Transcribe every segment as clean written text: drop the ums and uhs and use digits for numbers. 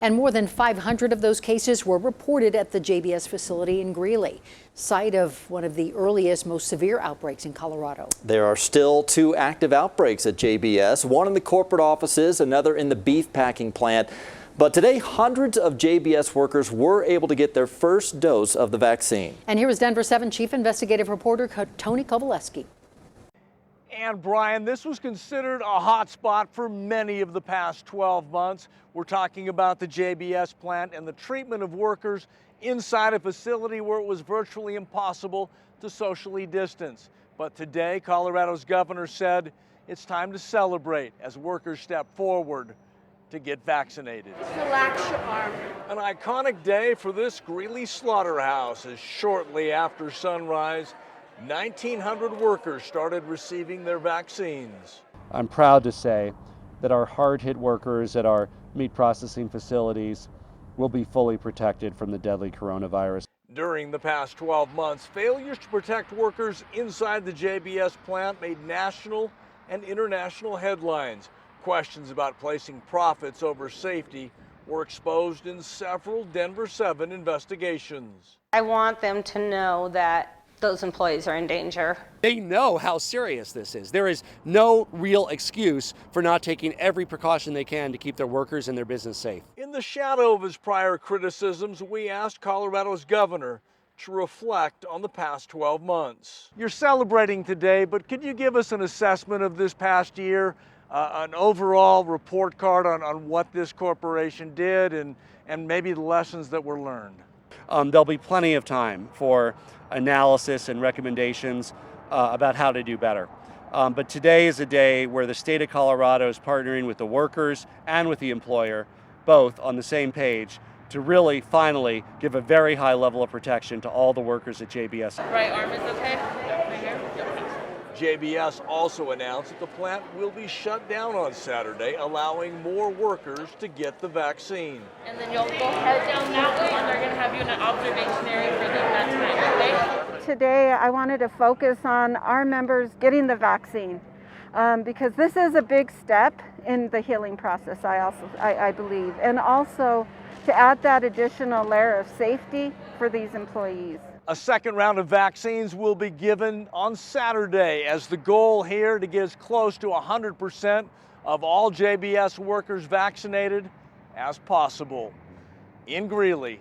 And more than 500 of those cases were reported at the JBS facility in Greeley, site of one of the earliest, most severe outbreaks in Colorado. There are still 2 active outbreaks at JBS, one in the corporate offices, another in the beef packing plant. But today, hundreds of JBS workers were able to get their first dose of the vaccine. And here is Denver 7 Chief Investigative Reporter Tony Kovaleski. And Brian, this was considered a hot spot for many of the past 12 months. We're talking about the JBS plant and the treatment of workers inside a facility where it was virtually impossible to socially distance. But today, Colorado's governor said it's time to celebrate as workers step forward to get vaccinated. Relax your arm. An iconic day for this Greeley slaughterhouse as shortly after sunrise, 1,900 workers started receiving their vaccines. I'm proud to say that our hard-hit workers at our meat processing facilities will be fully protected from the deadly coronavirus. During the past 12 months, failures to protect workers inside the JBS plant made national and international headlines. Questions about placing profits over safety were exposed in several Denver 7 investigations. I want them to know that those employees are in danger. They know how serious this is. There is no real excuse for not taking every precaution they can to keep their workers and their business safe. In the shadow of his prior criticisms, we asked Colorado's governor to reflect on the past 12 months. You're celebrating today, but could you give us an assessment of this past year, an overall report card on what this corporation did and maybe the lessons that were learned? There'll be plenty of time for analysis and recommendations about how to do better. But today is a day where the state of Colorado is partnering with the workers and with the employer, both on the same page, to really finally give a very high level of protection to all the workers at JBS. Right arm is okay? Right here? JBS also announced that the plant will be shut down on Saturday, allowing more workers to get the vaccine. And then you'll go head down that way, and they're going to have you in an observation area for that time, okay? Today, I wanted to focus on our members getting the vaccine because this is a big step in the healing process, I believe, and also to add that additional layer of safety for these employees. A second round of vaccines will be given on Saturday as the goal here to get as close to 100% of all JBS workers vaccinated as possible. In Greeley,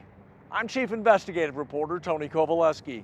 I'm Chief Investigative Reporter Tony Kovaleski.